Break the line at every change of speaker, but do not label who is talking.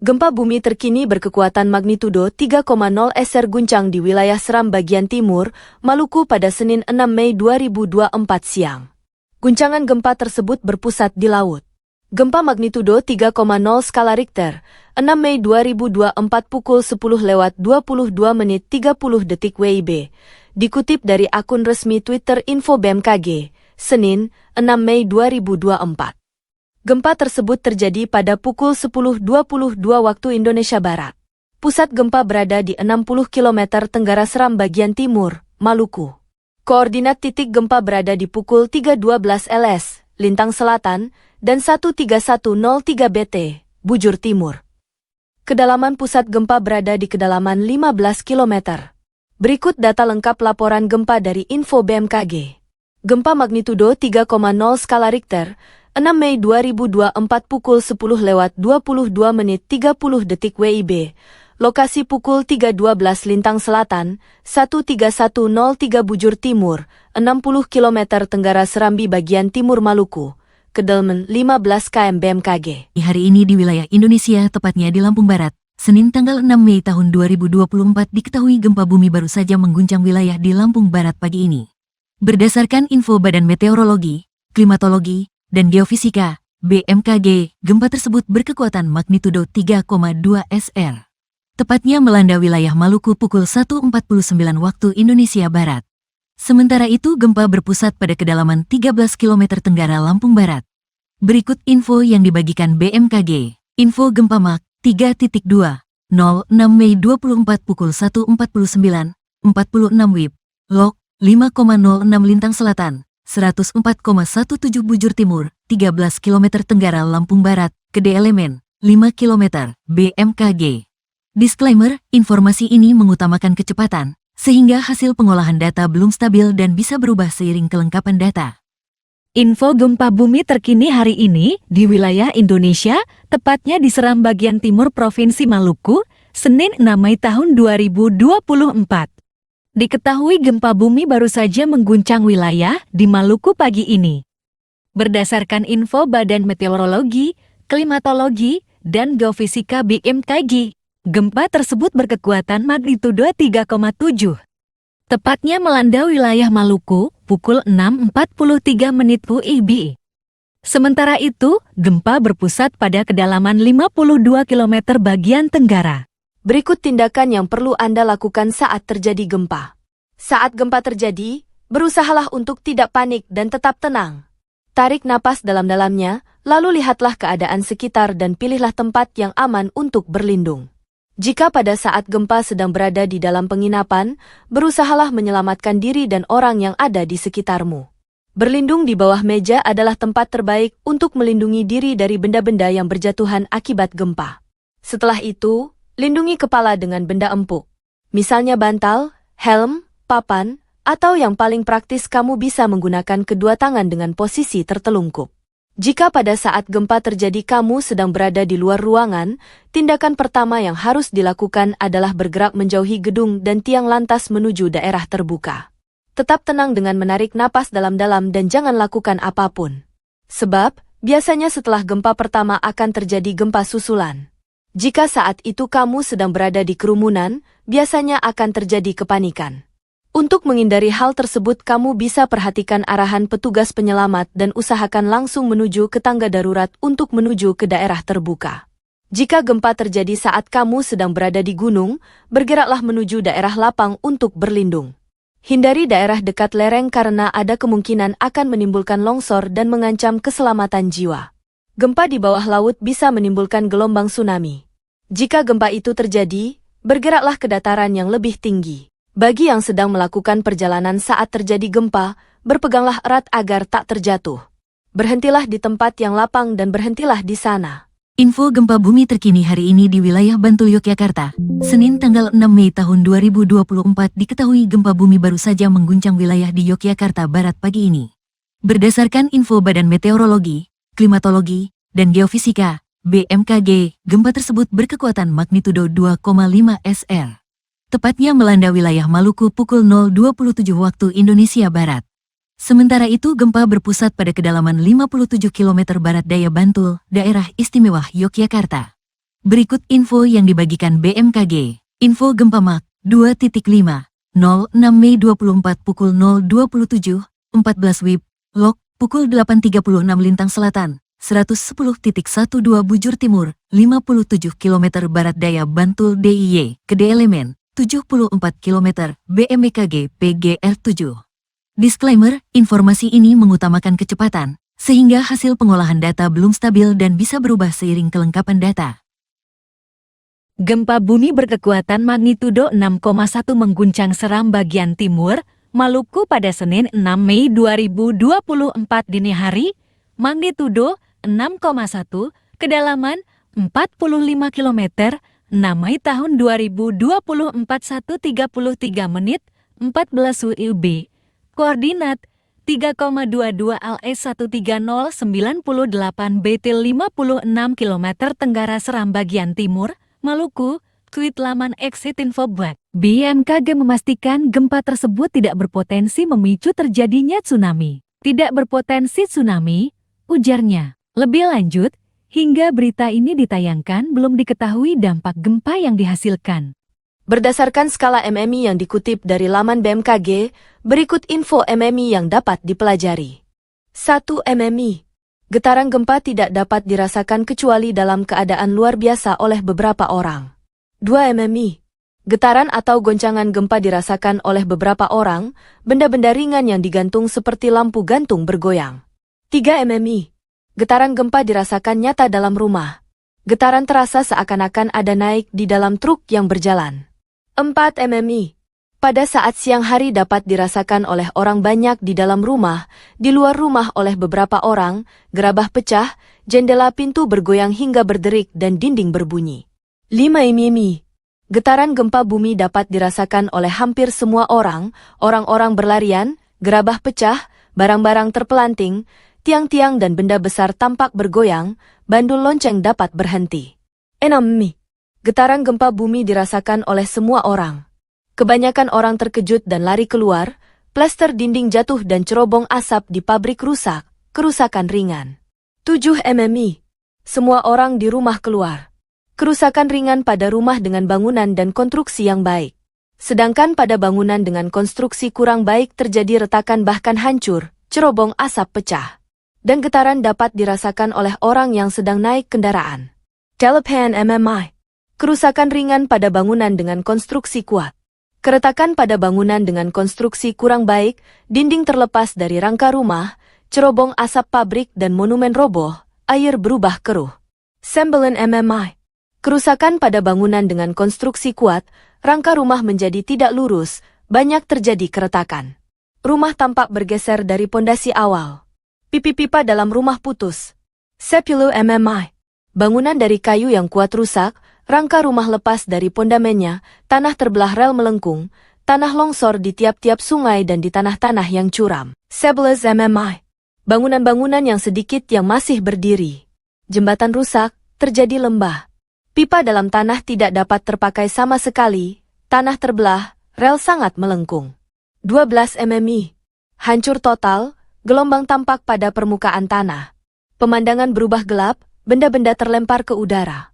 Gempa bumi terkini berkekuatan magnitudo 3,0 SR guncang di wilayah Seram bagian timur, Maluku pada Senin 6 Mei 2024 siang. Guncangan gempa tersebut berpusat di laut. Gempa magnitudo 3,0 skala Richter, 6 Mei 2024 pukul 10:22 menit 30 detik WIB, dikutip dari akun resmi Twitter Info BMKG, Senin, 6 Mei 2024. Gempa tersebut terjadi pada pukul 10.22 waktu Indonesia Barat. Pusat gempa berada di 60 km tenggara Seram bagian timur, Maluku. Koordinat titik gempa berada di pukul 3.12 LS, Lintang Selatan, dan 13103 BT, Bujur Timur. Kedalaman pusat gempa berada di kedalaman 15 km. Berikut data lengkap laporan gempa dari Info BMKG. Gempa magnitudo 3,0 skala Richter, 6 Mei 2024 pukul 10:22 menit 30 detik WIB, lokasi pukul 3.12 Lintang Selatan, 13103 Bujur Timur, 60 km tenggara Serambi bagian timur Maluku, kedalaman 15 km BMKG.
Hari ini di wilayah Indonesia, tepatnya di Lampung Barat, Senin tanggal 6 Mei tahun 2024 diketahui gempa bumi baru saja mengguncang wilayah di Lampung Barat pagi ini. Berdasarkan info Badan Meteorologi, Klimatologi, dan Geofisika, BMKG, gempa tersebut berkekuatan magnitudo 3,2 SR. Tepatnya melanda wilayah Maluku pukul 1.49 waktu Indonesia Barat. Sementara itu gempa berpusat pada kedalaman 13 km tenggara Lampung Barat. Berikut info yang dibagikan BMKG. Info gempa Mak 3.2, 06 Mei 24 pukul 1.49, 46 WIB, Lok 5,06 Lintang Selatan, 104,17 Bujur Timur, 13 km tenggara Lampung Barat, Gede Elemen, 5 km, BMKG. Disclaimer, informasi ini mengutamakan kecepatan, sehingga hasil pengolahan data belum stabil dan bisa berubah seiring kelengkapan data.
Info gempa bumi terkini hari ini di wilayah Indonesia, tepatnya di Seram bagian timur Provinsi Maluku, Senin 6 Mei tahun 2024. Diketahui gempa bumi baru saja mengguncang wilayah di Maluku pagi ini. Berdasarkan info Badan Meteorologi, Klimatologi, dan Geofisika BMKG, gempa tersebut berkekuatan magnitudo 3,7. Tepatnya melanda wilayah Maluku pukul 6.43 menit WIB. Sementara itu, gempa berpusat pada kedalaman 52 km bagian tenggara.
Berikut tindakan yang perlu Anda lakukan saat terjadi gempa. Saat gempa terjadi, berusahalah untuk tidak panik dan tetap tenang. Tarik napas dalam-dalamnya, lalu lihatlah keadaan sekitar dan pilihlah tempat yang aman untuk berlindung. Jika pada saat gempa sedang berada di dalam penginapan, berusahalah menyelamatkan diri dan orang yang ada di sekitarmu. Berlindung di bawah meja adalah tempat terbaik untuk melindungi diri dari benda-benda yang berjatuhan akibat gempa. Setelah itu, lindungi kepala dengan benda empuk. Misalnya bantal, helm, papan, atau yang paling praktis kamu bisa menggunakan kedua tangan dengan posisi tertelungkup. Jika pada saat gempa terjadi kamu sedang berada di luar ruangan, tindakan pertama yang harus dilakukan adalah bergerak menjauhi gedung dan tiang lantas menuju daerah terbuka. Tetap tenang dengan menarik napas dalam-dalam dan jangan lakukan apapun. Sebab, biasanya setelah gempa pertama akan terjadi gempa susulan. Jika saat itu kamu sedang berada di kerumunan, biasanya akan terjadi kepanikan. Untuk menghindari hal tersebut kamu bisa perhatikan arahan petugas penyelamat dan usahakan langsung menuju ke tangga darurat untuk menuju ke daerah terbuka. Jika gempa terjadi saat kamu sedang berada di gunung, bergeraklah menuju daerah lapang untuk berlindung. Hindari daerah dekat lereng karena ada kemungkinan akan menimbulkan longsor dan mengancam keselamatan jiwa. Gempa di bawah laut bisa menimbulkan gelombang tsunami. Jika gempa itu terjadi, bergeraklah ke dataran yang lebih tinggi. Bagi yang sedang melakukan perjalanan saat terjadi gempa, berpeganglah erat agar tak terjatuh. Berhentilah di tempat yang lapang dan berhentilah di sana.
Info gempa bumi terkini hari ini di wilayah Bantul, Yogyakarta. Senin tanggal 6 Mei tahun 2024 diketahui gempa bumi baru saja mengguncang wilayah di Yogyakarta Barat pagi ini. Berdasarkan info Badan Meteorologi, Klimatologi, dan Geofisika, BMKG, gempa tersebut berkekuatan magnitudo 2,5 SR. Tepatnya melanda wilayah Maluku pukul 0.27 waktu Indonesia Barat. Sementara itu gempa berpusat pada kedalaman 57 km barat daya Bantul, daerah istimewa Yogyakarta. Berikut info yang dibagikan BMKG. Info gempa Mach 2.5, 06 Mei 24 pukul 0.27, 14 WIB, log, pukul 8.36 lintang selatan, 110.12 bujur timur, 57 km barat daya Bantul DIY, Gede Elemen, 74 km, BMKG PGR 7. Disclaimer, informasi ini mengutamakan kecepatan, sehingga hasil pengolahan data belum stabil dan bisa berubah seiring kelengkapan data.
Gempa bumi berkekuatan magnitudo 6,1 mengguncang Seram bagian timur, Maluku pada Senin 6 Mei 2024 dini hari, magnitudo 6,1, kedalaman 45 km, 6 Mei tahun 2024 1:33 menit, 14 WIB, koordinat 3,22 LS 13098 BT 56 km Tenggara Seram bagian timur, Maluku, tweet laman Exit Info Buat. BMKG memastikan gempa tersebut tidak berpotensi memicu terjadinya tsunami. Tidak berpotensi tsunami, ujarnya. Lebih lanjut, hingga berita ini ditayangkan belum diketahui dampak gempa yang dihasilkan.
Berdasarkan skala MMI yang dikutip dari laman BMKG, berikut info MMI yang dapat dipelajari. 1 MMI. Getaran gempa tidak dapat dirasakan kecuali dalam keadaan luar biasa oleh beberapa orang. 2 MMI. Getaran atau goncangan gempa dirasakan oleh beberapa orang, benda-benda ringan yang digantung seperti lampu gantung bergoyang. 3 MMI. Getaran gempa dirasakan nyata dalam rumah. Getaran terasa seakan-akan ada naik di dalam truk yang berjalan. 4 MMI. Pada saat siang hari dapat dirasakan oleh orang banyak di dalam rumah, di luar rumah oleh beberapa orang, gerabah pecah, jendela pintu bergoyang hingga berderik dan dinding berbunyi. 5 MMI. Getaran gempa bumi dapat dirasakan oleh hampir semua orang, orang-orang berlarian, gerabah pecah, barang-barang terpelanting, tiang-tiang dan benda besar tampak bergoyang, bandul lonceng dapat berhenti. 6 MMI. Getaran gempa bumi dirasakan oleh semua orang. Kebanyakan orang terkejut dan lari keluar, plester dinding jatuh dan cerobong asap di pabrik rusak, kerusakan ringan. 7 MMI. Semua orang di rumah keluar. Kerusakan ringan pada rumah dengan bangunan dan konstruksi yang baik. Sedangkan pada bangunan dengan konstruksi kurang baik terjadi retakan bahkan hancur, cerobong asap pecah. Dan getaran dapat dirasakan oleh orang yang sedang naik kendaraan. 8 MMI. Kerusakan ringan pada bangunan dengan konstruksi kuat. Keretakan pada bangunan dengan konstruksi kurang baik, dinding terlepas dari rangka rumah, cerobong asap pabrik dan monumen roboh, air berubah keruh. 9 MMI. Kerusakan pada bangunan dengan konstruksi kuat, rangka rumah menjadi tidak lurus, banyak terjadi keretakan. Rumah tampak bergeser dari pondasi awal. Pipi-pipa dalam rumah putus. 10 MMI. Bangunan dari kayu yang kuat rusak, rangka rumah lepas dari pondamennya, tanah terbelah rel melengkung, tanah longsor di tiap-tiap sungai dan di tanah-tanah yang curam. 11 MMI. Bangunan-bangunan yang sedikit yang masih berdiri. Jembatan rusak, terjadi lembah. Pipa dalam tanah tidak dapat terpakai sama sekali, tanah terbelah, rel sangat melengkung. 12 MMI. Hancur total, gelombang tampak pada permukaan tanah. Pemandangan berubah gelap, benda-benda terlempar ke udara.